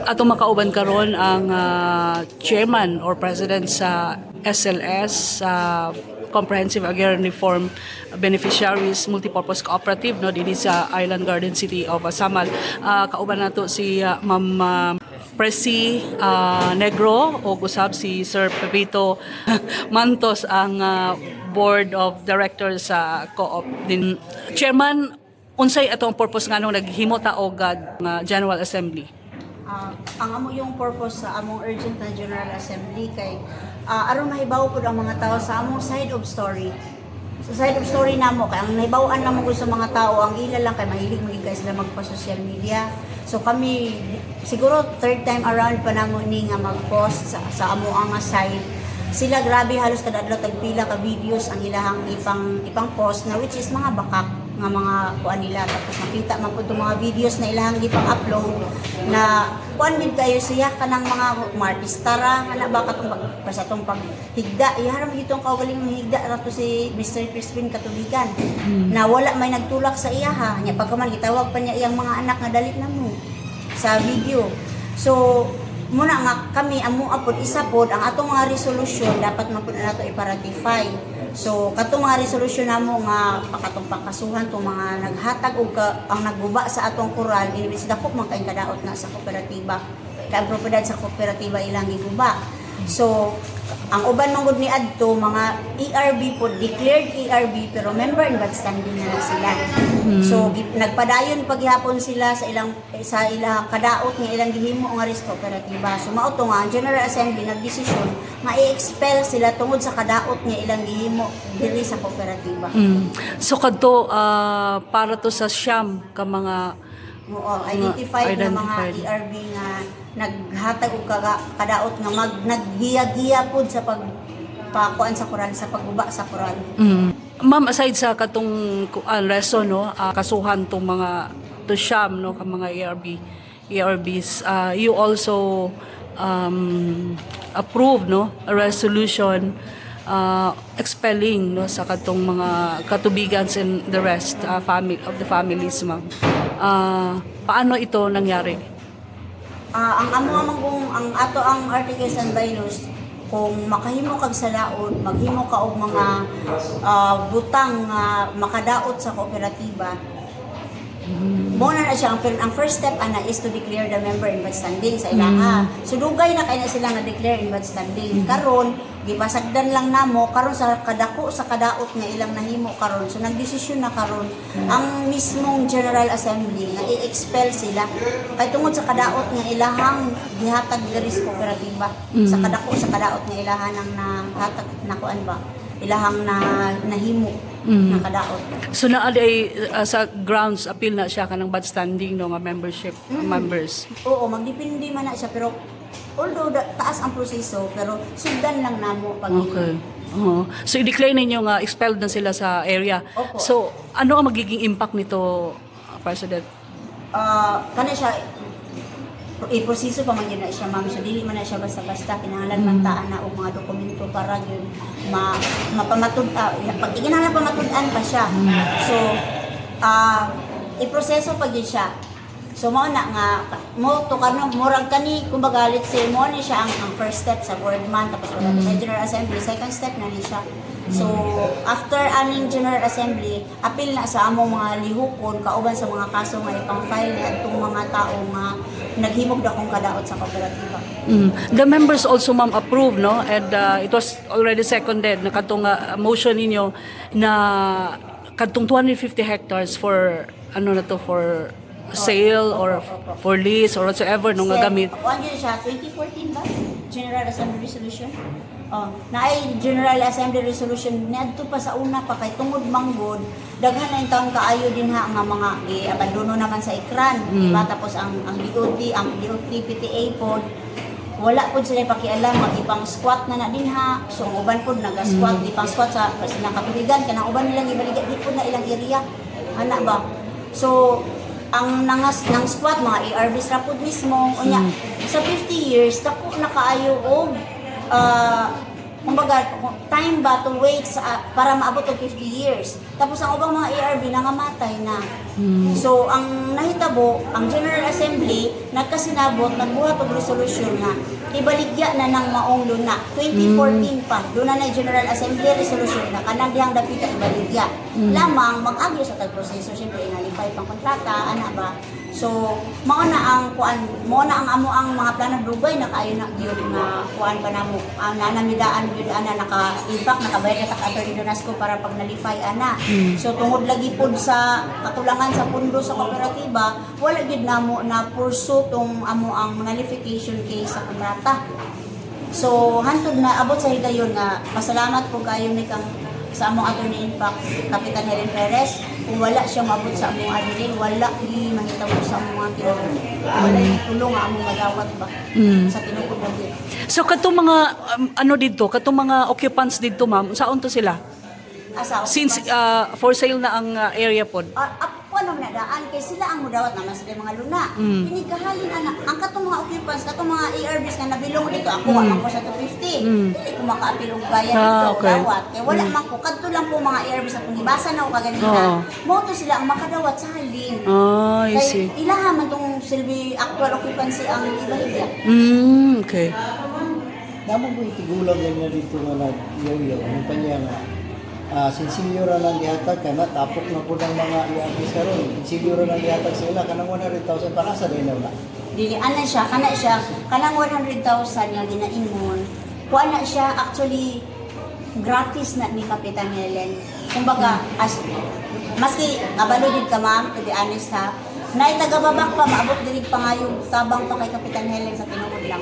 Ato makauban karon ang chairman or president sa SLS, Comprehensive Agrarian Reform Beneficiaries Multipurpose Cooperative, no, dinhi sa Island Garden City of Samal. Kauban nato si Ma'am Presi Negro o usab si Sir Pepito Mantos, ang Board of Directors sa Co-op din. Chairman, unsay atong purpose nganong naghimo ta og General Assembly? Ang amo yung purpose sa among urgent na General Assembly kay aron mahibaw pud ang mga tao sa among side of story. Sa side of story namo kay ang nahibaw-an namo sa mga tao ang ila lang kay mahilig maging sila magpa-social media. So kami siguro third time around pa namo ni nga mag-post sa amo ang side. Sila grabe halos kada adlaw tagpila ka videos ang ilahang ipang post na which is mga bakak nga mga kuan nila, tapos makita man pud mga videos na ilahang ipang-upload na kuan gid kayo siya kanang mga martistara ana ba katong basta tong paghigda iharam gitong kaugaling higda rato si Mr. Crispin Katubigan na wala may nagtulak sa iyaha nya pagkaman gitawag pa niya iyang mga anak nga dali na mo sa video. So muna nga kami amo apod isa pod ang atong mga resolusyon dapat man pud nato iparatify. So katong mga resolusyon namo nga pakatong pakasuhan tong mga naghatag og ang nagguba sa atong koral inibis dako man kay kadaot na sa kooperatiba kay ang propiedad sa kooperatiba ilang giguba. So ang uban man gud ni adto mga ERB po declared ERB pero member in bad standing na sila. So nagpadayon paghapon sila sa ilang kadaot nga ilang gihimo nga res kooperatiba. So mao to nga ang General Assembly nagdesisyon nga i-expel sila tungod sa kadaot nga ilang gihimo dili sa kooperatiba. So kadto para to sa siyam ka mga identified na mga ERB nga naghatag og kadaot nga naggiya-giya pud sa pagpakuan sa koral sa pagguba sa koral. Ma'am, aside sa katong reso no, kasuhan tong mga to siyam no ka mga ERBs, you also approve no a resolution expelling no sa katong mga katubigans and the rest family of the families, ma'am. Paano ito nangyari? Ang ang ato ang articles and bylaws kung makahimo kag salaod maghimo ka og mga butang nga makadaot sa kooperatiba. Muna na siya ang first step ana is to declare the member in bad standing sa ilaha. So dugay na kay na sila na declare in bad standing. Karon gipasagdan lang namo karon sa kadako sa kadaot nga ilang nahimo karon. So nagdesisyon na karon ang mismong General Assembly nga i-expel sila kay tungod sa kadaot nga ilahang gihatag diri sa kooperatiba. Sa kadako sa kadaot nga ilahan ang nahatag nakuan ba ilahang nahimo na kadaot. So naaday sa grounds appeal na siya kanang bad standing no nga membership members. Oo, magdepende man na siya pero although taas ang proseso pero sugdan lang namo pag Okay. So i-declare ninyo nga expelled na sila sa area. Opo. So ano ang magiging impact nito, President? Kana siya proseso pa man yun na siya, ma'am. So dili man na siya basta-basta kinahanglan man taan na og mga dokumento para yun pag kinahanglan pamatud-an pa siya. So iproseso pag yun siya. So mao na nga mo to kanang murag kani kumbaga let's say mo ni siya ang first step sa board man tapos wala sa General Assembly, second step na ni siya. So after aning General Assembly appeal na sa among mga lihokon kauban sa mga kaso nga ipang-file ni adtong mga tao nga naghimog dakong kadaot sa kooperatiba. The members also, ma'am, approve no, and it was already seconded na katong motion ninyo na katong 250 hectares for ano na to, for sale or for lease or whatsoever nung gamit. Kuan yun siya 2014 ba? General Assembly Resolution. Naay General Assembly Resolution niadto pa sa una pa kay tungod manggod daghan na yung taong kaayo din ha nga mga abandono naman sa ikran, diba? Tapos ang DOT PTA pod wala pod sila pakialam magipang squat na din ha. So ang uban pod naga-squat di pang squat sa nakatuligan kanang uban nilang ibaligat di pod na ilang area ana ba. So ang nang squat mga ARVs rapod mismo unya sa 50 years dako na kaayo og kumbaga, time ba to wait para maabot og 50 years. Tapos ang ubang mga ARV nangamatay na. So, ang nahitabo, ang General Assembly, nagkasinabot, nagbuhat og resolution na ibaligya na ng maong luna. 2014 pa, luna na General Assembly resolution na kanang dihang dapita ibaligya. Lamang, mag-agyo sa tag-proseso, syempre, inalify pang kontrata, ana ba? So, mao na ang amo ang mga planong Dugay na kaayo na gyud nga kuan pa namo. Ang nanamidaan gyud ana naka-impact nakabayad na sa Attorney Donasco para pag nalify ana. So tungod lagi pod sa katulangan sa pundo sa kooperatiba, wala gyud namo na pursue tong amo ang nullification case sa kontrata. So hantod na abot sa higayon nga pasalamat po kayo ni kang sa among Attorney Impact, Kapitan Helen Perez. Kung wala siya mabot sa among admin, wala di manitabo sa among mga tinulong. Wala yung tulong nga among madawat ba sa tinulong. So katong mga ano dito, katong mga occupants dito ma'am, saan to sila? Asa, Since for sale na ang area pod. Ako naman nadaan, kay sila ang mudawat naman sila mga luna. Pinigkahalin anak, ang katong mga occupants, katong mga ARBs na nabilong dito, ako ako sa 250. Hindi ko makaapilong bayan dito, okay. dawat. Kaya wala man ko, kadto lang po mga ARBs na kung ibasa na ako kaganina. Mo to sila ang makadawat sa halin. I see. Kay ilahan man tong silbi actual occupancy ang ibaligya. Okay. Naman po itigulang ganyan dito nga nag-yaw-yaw. Ano pa niya nga, sinsilyo ra lang gihatag ka na, tapok na po ng mga iapis karon. Sinsilyo ra lang gihatag sa ila, kanang 100,000 para sa din na. Dili ana siya, kanang 100,000 nga ginaingon. Kuha na siya actually gratis na ni Kapitan Helen. Kumbaga, maski kabalo din ka ma'am, to be honest ha, na itagababak pa, maabot dirig pa nga yung tabang pa kay Kapitan Helen sa tinuod lang.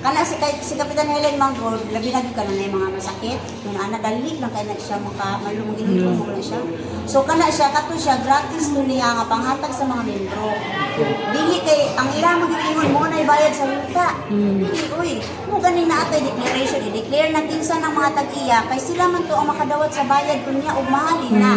Kana si Kapitan Helen Manggod, labi na ka na yung mga masakit. Yung ana, dali lang kaya na siya malumugin mo na siya. So kana siya, kato siya, gratis to niya nga panghatag sa mga membro. Dili kay, ang ilang magiingon mo na ibayad sa luta. Dili, uy, mo ganing na atay declaration, i-declare na kinsa ng mga tag-iya, kay sila man to ang makadawat sa bayad ko niya o mahalin na.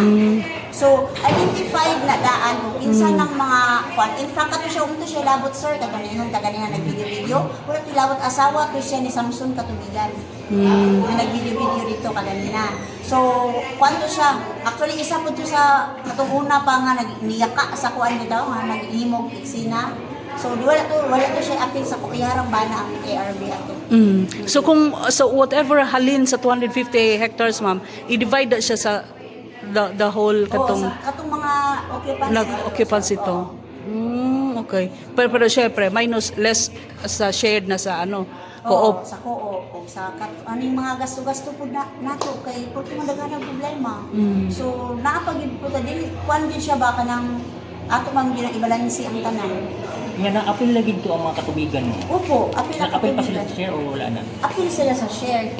So, identified na daan kung kinsa ng mga kwan. In fact, kato siya labot sir, kaganihan nag-video-video. Wala ito labot asawa, to siya ni Samson Katubigan. Na nag-video-video dito kanina. So, kwanto siya, actually isa po ito sa katong una pa nga niyaka sa kuan nito, nga nag-ihimog iksina. So, wala to siya apil sa kuyarang bana ang ARB ato. So whatever halin sa 250 hectares ma'am, i-divide siya sa the whole katong katong mga occupants. occupancy to. Okay. Pero syempre, less sa shared na sa ano, co-op. Sa co-op, o sa yung mga gasto-gasto po nato kay pwede mo daganang problema. So, naapagid po ta dili kuan din siya ba kanang ato mang ibalansi ang tanan. Nga na-apil lagi to ang mga katubigan mo. Opo, apil Na-apil pa sila sa share o wala na? Apil sila sa share.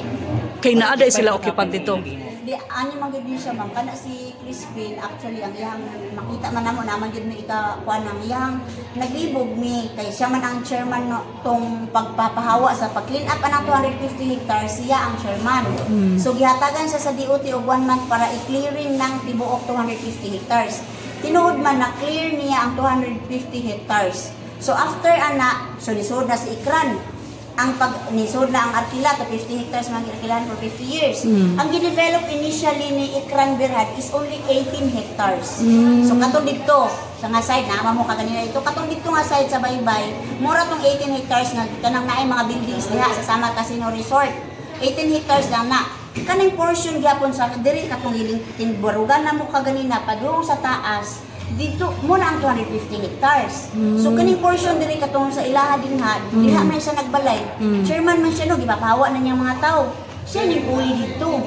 Kay naaday sila occupant dito. Di ani man gyud din siya ma'am kana si Crispin actually ang iyang makita man namo naman gyud mi kuan ang iyang naglibog mi kay siya man ang chairman no tong pagpapahawa sa pag-clean up anang 250 hectares siya ang chairman. So gihatagan siya sa DOT og 1 month para i-clearing ng tibuok 250 hectares. Tinuod man na clear niya ang 250 hectares. So after ana so lisod na si Ikran ang pag-nisod na ang arkila to 50 hectares mga arkilan for 50 years. Ang gidevelop initially ni Ikran Berhad is only 18 hectares. So katong dito sa nga side na mo kaganina ito katong dito nga side sa baybay, mura tong 18 hectares nga kanang naay mga buildings diha sa Sama Casino Resort. 18 hectares lang na. Kaning portion gyapon sa diri katong iling barugan na mo kaganina padung sa taas. Dito muna ang 250 hectares. So kaning portion diri katong sa ilaha dinha, diha man siya nagbalay. Chairman man siya no, gipapahawa na niyang mga tao. Siya ning uli dito.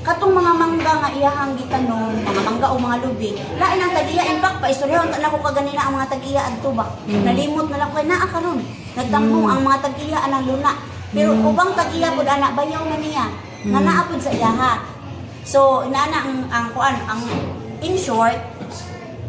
Katong mga mangga nga iyahang gitanom, mga mangga o mga lubi, lain ang tag-iya. In fact, paistoryahan ta na ko kaganina ang mga tag-iya adto ba. Nalimot na lang kay naa karon. Nagtambong ang mga tag-iya anang luna. Pero ubang tag-iya pud ana bayaw man niya. Nga naa pud sa iyaha. So inaana ang kuan ang in short,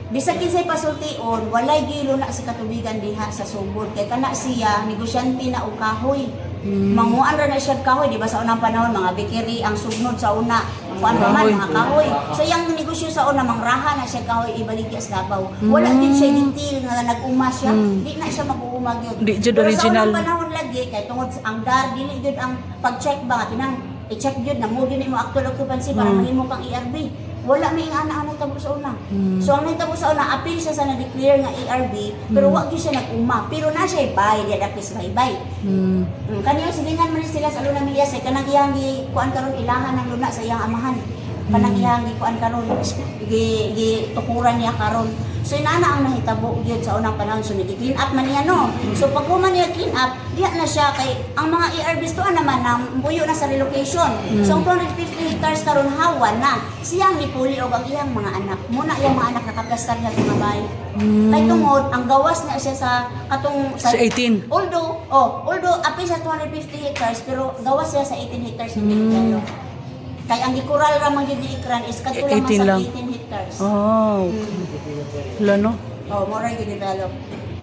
bisag kinsay pasultion, walay gilo na si katubigan diha sa sugod kay kana siya negosyante na og kahoy. Manguan ra na siya kahoy, di ba sa unang panahon mga bikiri ang sugnod sa una. Kuan pa man mga kahoy. So yang negosyo sa una mangraha na siya kahoy ibaligya sa Davao. Wala din siya detail nga nag-uma siya, di na siya mag-uuma gyud. Di jud Pero original. sa unang panahon lagi kay tungod ang dar dili gyud ang pag-check ba tinang i-check yun na mo yun mo actual occupancy para mahimo kang ERB. Wala may ana-ana tabo sa una. So ang nitabo sa una, appeal siya sa na-declare nga ERB, pero wag gyud siya nag-uma. Pero na siya buy, di dapis bye-bye. Kaniya silingan man sila sa luna milya sa kanang iyang kuan karon ilahan ng luna sa iyang amahan. Kanang iyang kuan karon tukuran niya karon. So inana ang nahitabo gyud sa unang panahon, so nag-clean up man niya no. So pag human niya clean up, diha na siya kay ang mga ERBs to naman nang buyo na sa relocation. So ang 250 hectares karon hawa na. Siyang nipuli og ang iyang mga anak. Muna iyang mga anak nakaplastar niya mga bahay. Kay tungod ang gawas na siya sa katong Sa 18. Although apil sa 250 hectares pero gawas siya sa 18 hectares hindi kaya. Kay ang gikural ra man gyud ni Ikran is kadto lang 18 sa lang. 18 hectares. Oh. Wala no? Mora gyud develop.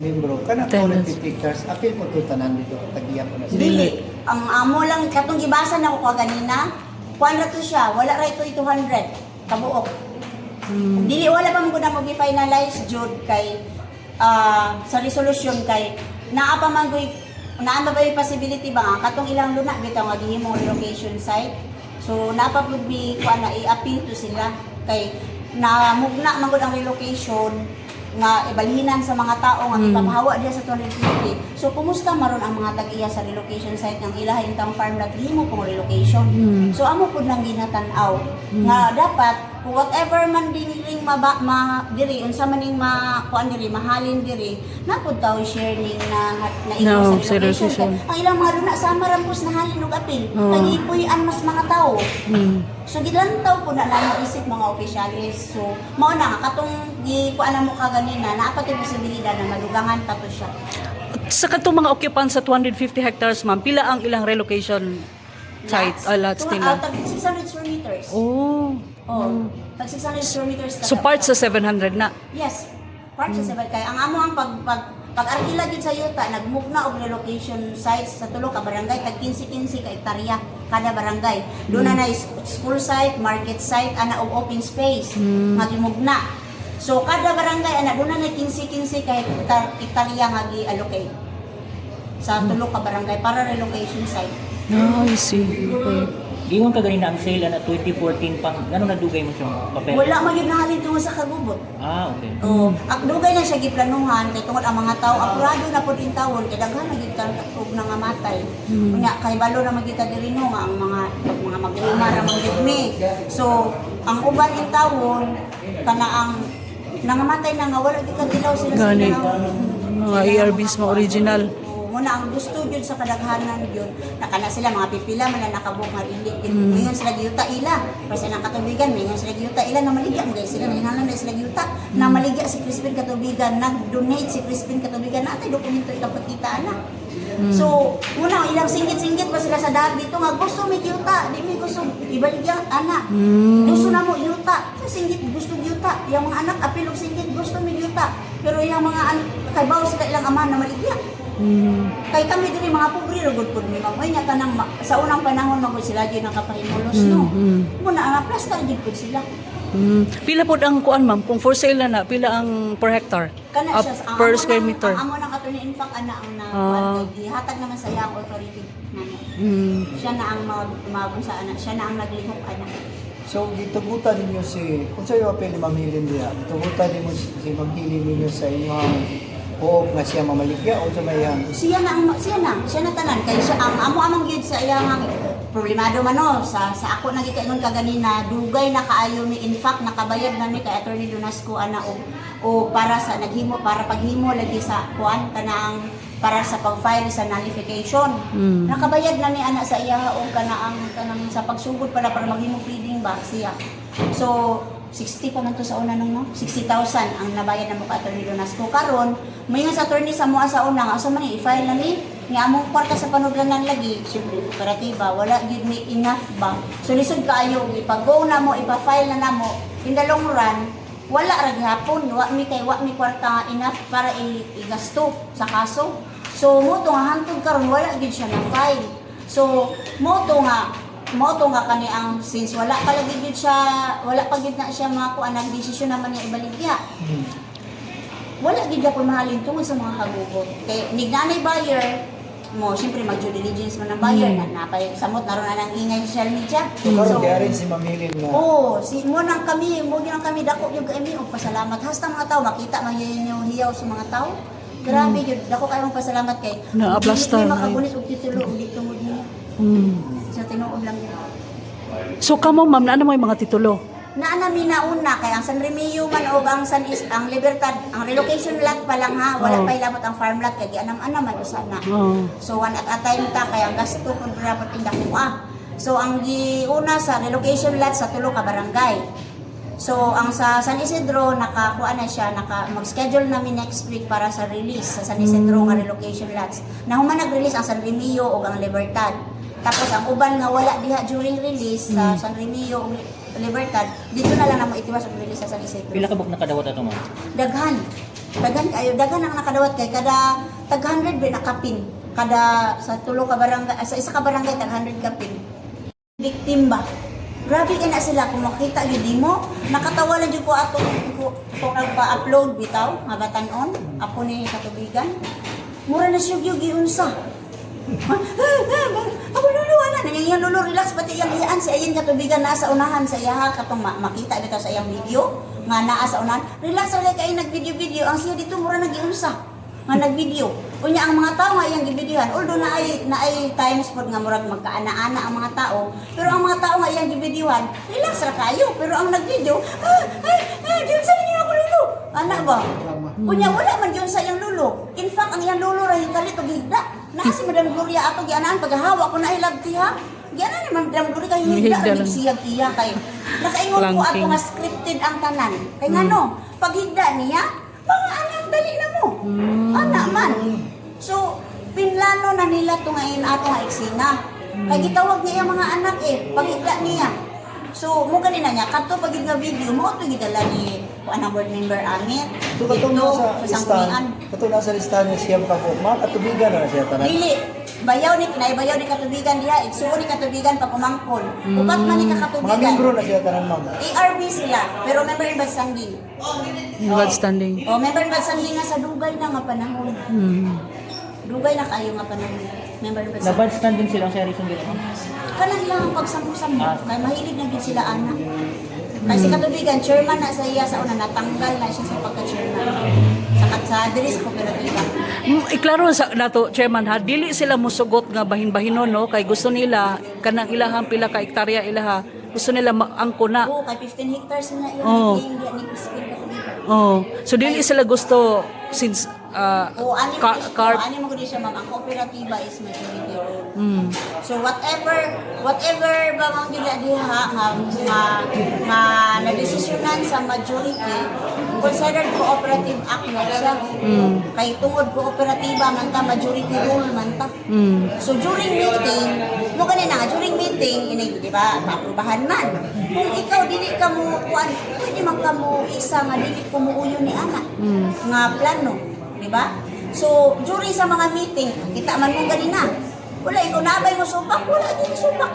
Membro, kana Tenants. 250 hectares, apil po ito tanan dito, tagiya po na sila. Dili. Ang amo lang katong gibasa na ko kanina, kuan ra to siya, wala ra ito 200 kabuok. Dili wala pa mo na mag-finalize jud kay sa resolution kay naa pa man naa ba yung possibility ba nga katong ilang luna bitaw nga gihimo relocation site. So napa pud bi kuan na i-appeal to sila kay namugna man gud ang relocation nga ibalhinan sa mga tao nga ipamahawa diya sa 250. So kumusta maron ang mga tag-iya sa relocation site ng ilaha intang farm lot himo pong relocation. So amo pud nang ginatan-aw nga dapat kung whatever man diniling diri unsa man ning kuan diri mahalin diri napud taw sharing na No, sa relocation. relocation. Kay ang ilang mga luna sama ra pus nahalin og apil. Kay ipuy-an mas mga tao. So gilantaw po na naisip mga opisyalis. So mao na nga katong kuan mo ka ganina naa pa tay posibilidad na madugangan pa to siya. Sa katong mga occupants sa 250 hectares, ma'am, pila ang ilang relocation site? Lots nila. Tag 600 square meters. Oh. Tag 600 square meters. So part sa 700 na. Yes. Part sa 7 kay ang amo ang pag-arkila gid sa yuta nagmove na og relocation sites sa tulo ka barangay tag 15-15 ka hektarya kada barangay. Doon na school site, market site, ana og open space nga gimove na. So kada barangay ana doon na 15-15 ka hektarya nga gi-allocate sa tulo ka barangay para relocation site. Oh, I see. Okay. Giwan ka ganina ang sale na 2014 pang ano nadugay mo siyang papel? Wala man yun nahalin tungod sa kagubot. Okay. Ang dugay na siya giplanuhan kay tungod ang mga tao apurado na pud intawon kay daghan na gid og nangamatay. Unya kay balo na magita diri no nga ang mga maglima ra man gid mi. So ang uban intawon kana ang nangamatay na nga wala gid kadilaw sila sa Gani. ilaw. Mga ERBs mo original. Muna ang gusto yun sa kadaghanan yun nakana sila mga pipila man na nakabuk nga dili ngayon sila giyuta ila kasi nang katubigan ngayon sila giyuta ila na maligya guys sila nanginahanglan na sila giyuta na maligya si Crispin Katubigan nag-donate si Crispin Katubigan natay dokumento ipakita na so muna ilang singgit-singgit pa sila sa dahil dito nga gusto may giyuta di may gusto ibaligya ana gusto na mo giyuta sa singgit gusto giyuta yung mga anak apilog singgit gusto may giyuta pero yung mga kay bawo sila ilang ama na maligya. Kay kami diri mga pobre rugod pud mi mamoy nya tanang sa unang panahon magud sila gyud nakapahimulos no. Muna ang plaster gyud pud sila. Pila pod ang kuan, ma'am? Kung for sale na pila ang per hectare? Kana siya ang Per amo square ng- meter? Ang amo nang katuni in fact ana ang gihatag naman sa iyang authority namo. Siya na ang mabun sa ana, siya na ang naglihok ana. So, gitugutan ninyo si, kung sa'yo apel ni Ma'am Helen diya, gitugutan ninyo si Ma'am Helen ninyo sa inyong poop nga siya mamaligya o sa mayang. Siya na tanan kay siya ang amo amang gyud sa iyang problemado man no sa ako nagikaingon kaganina dugay na kaayo ni in fact nakabayad na ni kay Attorney Donasco ana o para sa naghimo para paghimo lagi sa kuan kanang para sa pag-file sa nullification. Nakabayad na ni ana sa iya o kanang sa pagsugod para maghimo pleading ba siya. So 60 pa man to sa una nung no 60,000 ang nabayad na mo ka Attorney Donasco karon mayon sa attorney sa mua sa una nga usa man i-file na ni nga among kwarta sa panudlanan lagi syempre operatiba wala gid ni enough ba so lisod kaayo ipag-go na mo ipa-file na namo in the long run wala ra gihapon wa mi kwarta nga enough para igasto sa kaso so mo to nga hangtod karon wala gid siya na file so mo to nga kani ang since wala pa lagi gid siya wala pa gid na siya makuha nang desisyon naman niya ibaligya wala gid gyapon mahalin tungod sa mga kagugot kay nignanay buyer mo siyempre mag-due diligence mo ng buyer na napay-samot naroon na ng ingay social media. So, karon kaya rin si Mamilin na Si mo nang kami dako yung kami og pasalamat. Hasta mga tao makita man yun yung hiyaw sa mga tao. Grabe yun, dako kayo mong pasalamat kay. Na-ablastar Hindi na. makagunit og titulo og tungod niya. Sa tinuod lang yun. So kamo ma'am, na ano mo yung mga titulo? Naanami na una kay ang San Remilio man o ang ang Libertad, ang relocation lot pa lang ha, wala pa ilabot ang farm lot kay gianam-anam man usana. So one at a time ta kay ang gasto kun dapat indak mo So ang giuna sa relocation lot sa tulo ka barangay. So ang sa San Isidro nakakuha na siya, mag-schedule namin next week para sa release sa San Isidro nga relocation lots. Nahuman nag-release ang San Remilio o ang Libertad. Tapos ang uban nga wala diha during release sa San Remilio o Libertad, dito na lang na mo itiwas ang release sa San Isidro. Pila ka buk nakadawat ato ma'am? Daghan kayo, daghan ang nakadawat kay kada tag 100 ba nakapin. Kada sa tulo ka barangay, sa isa ka barangay tag 100 kapin. Victim ba? Grabe ka na sila kung makita yun mo. Nakatawa lang yun ko ato kung nagpa-upload bitaw, nga batanon, ako ni katubigan. Mura na siya yung giunsa. Ako luluwa na, nangyayang lulu, relax, pati yung iyaan si ayin katubigan na sa unahan sa iyaha, katong makita dito sa iyang video, nga naa sa unahan. Relax lang kayo nag-video-video, ang siya dito mura na giunsa, nga nag-video. Kunya ang mga tao nga iyang gibidyohan, although na ay times pod nga murag magkaana-ana ang mga tao, pero ang mga tao nga iyang gibidyohan, relax ra kayo, pero ang nag-video, giunsa niyo ako lulu. Ana ba? Kunya wala man giunsa iyang lulu. In fact, ang iyang lulu ra hikalit og higda. Naa si Madam Gloria ato gianaan paghahawa ko na ilagti ha. Gianaan ni Madam Gloria kay higda Higda ra lang. siyag iya kay. Nakaingon ko ato Planking. nga scripted ang tanan. Kay ngano, pag higda niya, mga anak dali na mo. Ana man. So, pinlano na nila ito ngayon ato nga eksena. Kaya gitawag niya yung mga anak pagigda niya. So, mo ganina niya, kato pag nga video, mo ito gidala ni anang board member Angit. ito katong nasa Sangkulian. listahan. Katong nasa listahan ni siyam pa po. Mga katubigan na siya tanan. Dili, bayaw ni katubigan diha, igsuo ni katubigan pag umangkol. Upat man ni Mga kakatubigan. membro na siya tanan ma'am. ARB sila, pero member in Badsangin. God standing. O, member in Badsangin nga sa Dugay na nga panahon. Dugay na kayo nga panahon. Member in Na Badsangin. bad standing sila sa reason dito ma'am? Kanan lang ang pagsampo-sampo. Kaya mahilig na din sila anak. Kasi katubigan, chairman na sa iya sa una, natanggal na siya sa pagka-chairman. Sa diris kooperatiba. Iklaro sa nato chairman ha, dili sila musugot nga bahin-bahinon no kay gusto nila kanang ilahang pila ka hektarya ilaha. Gusto nila angko na. Oo, kay 15 hectares na yun. Oo. Hindi ni Crispin katubigan. Oh. So dili sila gusto since O, ani carp. mo ko siya ma'am, ang kooperatiba is majority rule. So whatever ba mang gila diha nga na-desisyonan sa majority, considered cooperative act na siya. Kay tungod kooperatiba man ta, majority rule man ta. So during meeting, mo kanina nga, during meeting, di ba, maaprubahan man. Kung ikaw dili ka mo kuan, pwede man ka mo isa nga dili ko muuyo ni ana nga plano, di ba? So during sa mga meeting, kita man mo ganina. Wala ikaw nabay mo supak, wala din supak.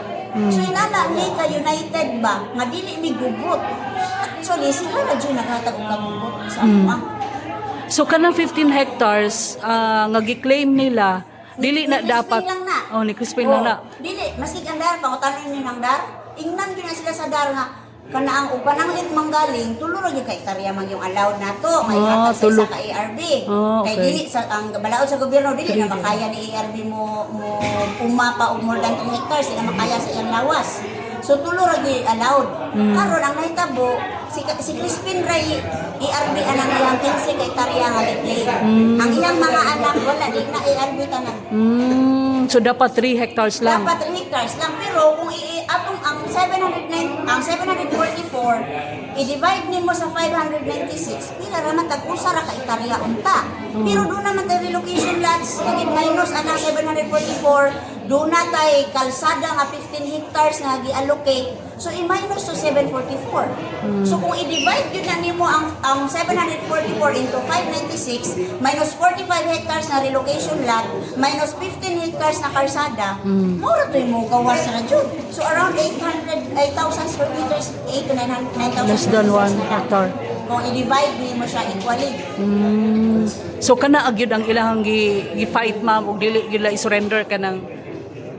So inana ni ka united ba nga dili mi gugot. Actually sila na jud naghatag og kagugot sa ama. So kanang 15 hectares nga gi-claim nila dili na Ni Crispin dapat. lang na. Oh, ni Crispin lang na. Dili, maski ang dar, pangutanin ni ng dar, ingnan gina sila sa dar nga, kana ang upananglit manggaling, tulo ra gyud kay hektarya man yung allowed nato, may hatag sa tulo. isa ka ARB. Okay. Kay dili sa ang balaod sa gobyerno dili na makaya ni ARB mo umapa og more than 10 hectares, sila makaya sa iyang lawas. So tulo ra gyud allowed. Karon ang nahitabo si Crispin Ray ARB anang iyang 15 ka hektarya nga i-claim. Ang iyang mga anak wala di na ARB tanan. So dapat 3 hectares lang. Dapat 3 hectares lang, pero kung atong ang 744 i-divide nimo sa 596 pila ra man tag-usa ra ka hektarya unta. Pero doon naman tayo relocation lots naging minus ana 744, doon na tay kalsada nga 15 hectares nga gi-allocate, so i-minus to 744. So kung i-divide yun na nimo ang 744 into 596 minus 45 hectares na relocation lot minus 15 hectares na kalsada, mura to mo gawas ra jud. So around 8,000 square meters, 8 to 9,000 Less than 1 square meters na lang. hectare. kung i-divide nimo siya equally. So kana agyud ang ilahang gi-fight ma'am ug dili gila i-surrender kanang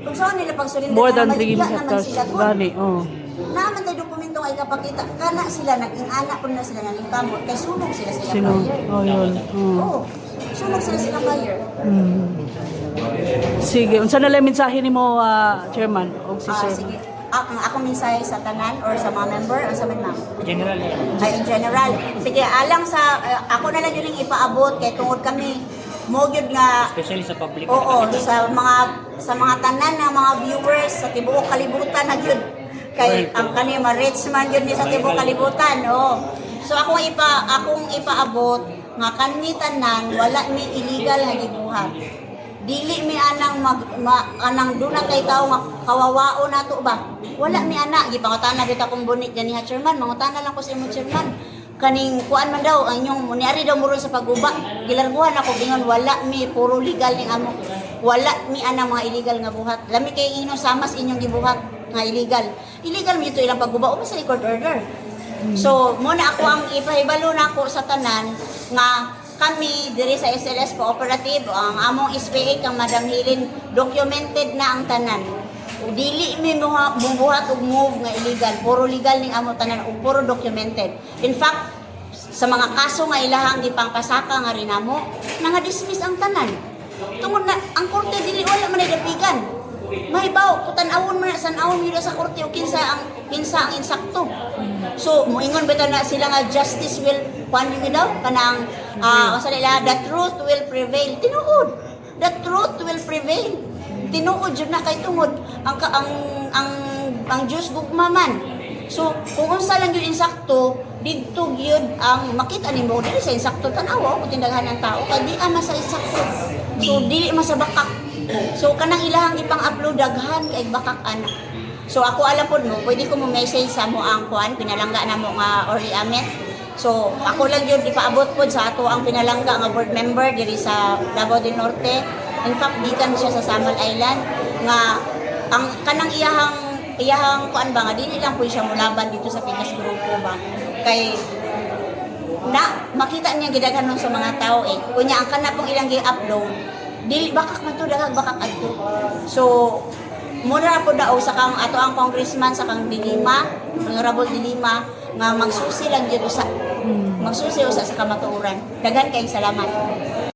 Kung saan nila pag-surrender, more than 3 maligya naman hectares sila ko. gani. Oh. Naaman tayo dokumento nga ikapakita. Kana sila, nag-ingana po na sila ng kamot. Kay sunog sila Sino? buyer. Oh, yun. Oo. Sunog sila buyer. Sige, unsa na lang mensahe nimo chairman og si sir? Sige. Ang akong mensahe sa tanan or sa mga member, ang sabi na? General Ay, in general. Sige, alang sa, ako na lang yun yung ipaabot, kay tungod kami, mo yun nga, especially sa public. oo, sa mga tanan ng mga viewers sa tibuok kalibutan na yun. Kay ang kanima rich man yun sa tibuok kalibutan, oo. So akong ipaabot nga kanmi tanan wala mi illegal nga gibuhat. Dili mi anang anang duna kay tao nga kawawao nato ba? Wala mi ana gipangutana bita kong bunit ganiha chairman, mangutana lang ko sa imo chairman. Kaning kuan man daw ang inyong muniari daw muro sa pagguba. Gilarguhan ako gingon wala mi puro legal ning amo. Wala mi anang mga illegal nga buhat. Lami kay inyong samas inyong gibuhat nga illegal. Illegal mi ito ilang pagguba o sa record order. So muna ako ang ipahibalo na ako sa tanan nga kami diri sa SLS Cooperative ang among SPA kang Madam Hilin documented na ang tanan. Dili mi bubuhat og move nga illegal, puro legal ning amo tanan ug puro documented. In fact, sa mga kaso nga ilahang gipangpasaka nga rinamo, dismiss ang tanan. Tungod na ang korte dili wala man dapigan. Mahibaw kutan-awon man san-awon yun sa korte o kinsa ang insakto. So moingon bitaw na sila nga justice will kuan yun daw kanang asa nila the truth will prevail. Tinuod. The truth will prevail. Tinuod jud na kay tungod ang Diyos gugma man. So kung unsa lang yun insakto didto gyud ang makita nimo dili sa insakto tan-aw ko tindaghan ng tao kay di ana sa insakto. So dili masabakak. So kanang ilahang ipang-upload daghan kay bakak ana. So ako alam po mo, pwede ko mo message sa mo ang kuan pinalangga na mo nga Orly Amet. So ako lang yun ipaabot po sa ato ang pinalangga nga board member diri sa Davao del Norte. In fact, gikan siya sa Samal Island nga ang kanang iyahang kuan ba nga dili lang po siya mulaban dito sa Pinas Grupo ba. Kay na makita niya gidaghanon sa mga tao kunya ang kana pong ilang gi-upload dili bakak man to daghang bakak adto. So mura po daw sa kang ato ang congressman sa kang Dilima, Honorable Dilima nga magsusi lang gyud usa. Magsusi usa sa kamatuoran. Daghan kay salamat.